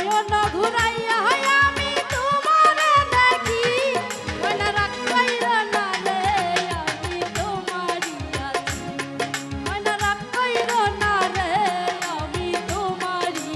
নয়ন ঘুরাইয়া আমি তোমারে দেখি মনে রাখ কইর না রে আমি তোমারই আছি মনে রাখ কইর না রে আমি তোমারই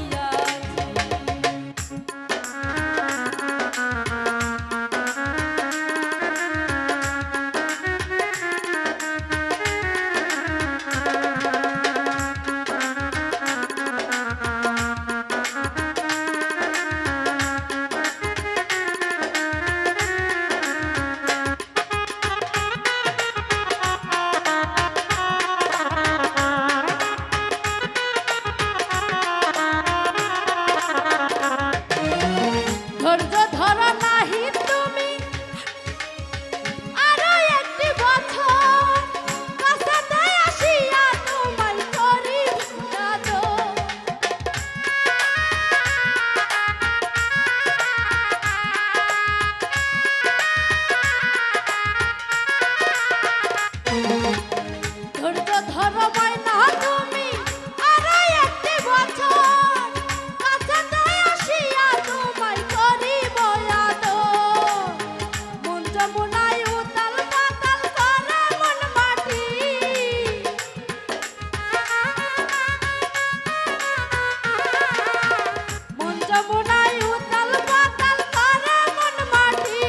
ধৈর্য ধর নাহি তুমি আরো একটি বছর কাছেতে আসিয়া তোমায় করি আদর ধৈর্য ধর ময়না তুমি আরো একটি বছর কাছেতে আসিয়া তোমায় করিব আদর মন যমুনায় উতাল পাতাল করে মন মাটি মন যমুনায় উতাল পাতাল করে মন মাটি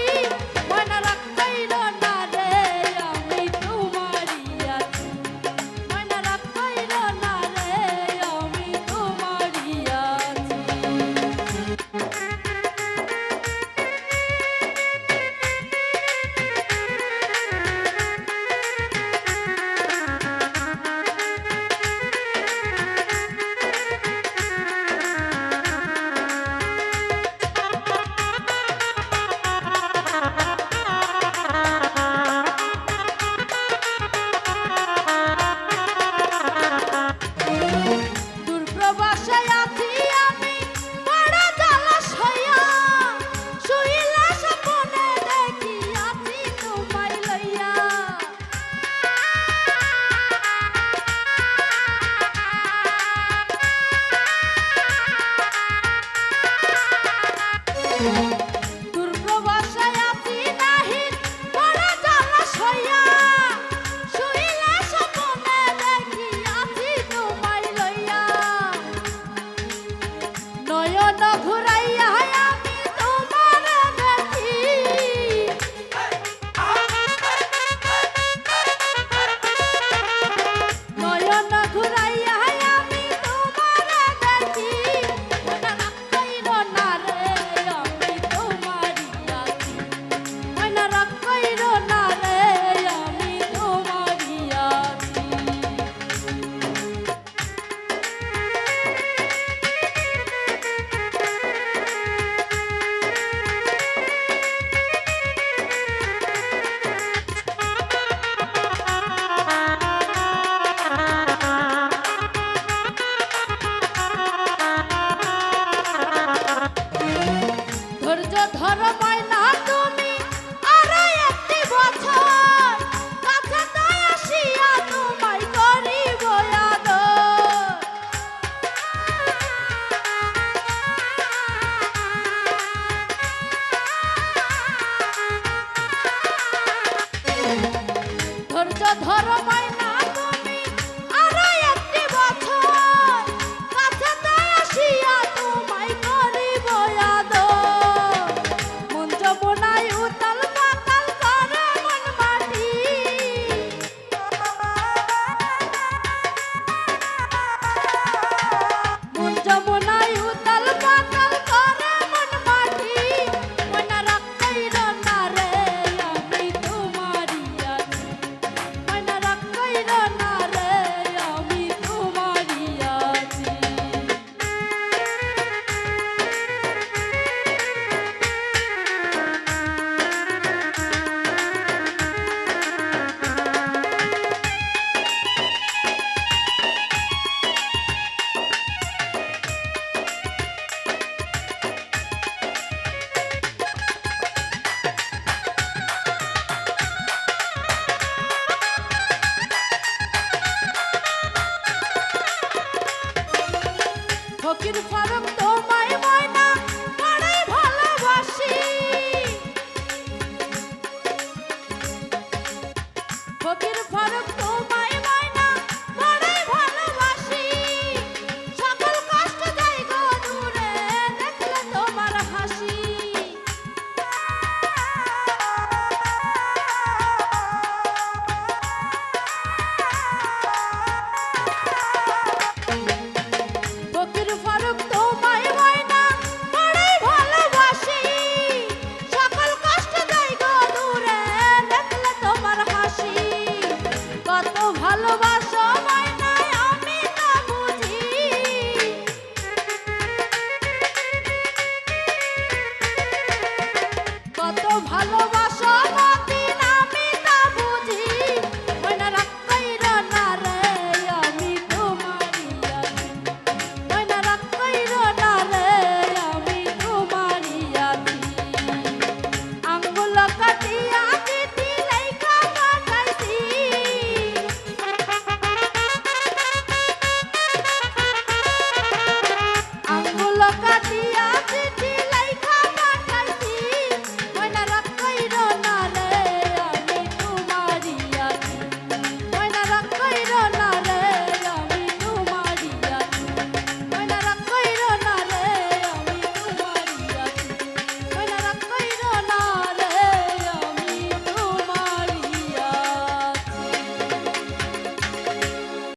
মনে রাখ কইর না রে আমি তোমারই আছি মনে রাখ কইর না রে আমি তোমারই দূরপ্রবাসে আছি আমি বড় জালাস হইয়া শুইলা স্বপ্নে দেখি আছি তোমায় লইয়া দূরপ্রবাসে আছি নাহি বড় জালাস হইয়া শুইলা স্বপ্নে দেখি আছি তোমায় লইয়া নয়ন ঘুরাইয়া আমি তোমারে দেখি নয়ন ঘুরাইয়া আমি তোমারে দেখি মনে রাখ কইর না রে আমি তোমারই আছি মনে রাখ কইর না রে আমি তোমারই আছি ধৈর্য ধর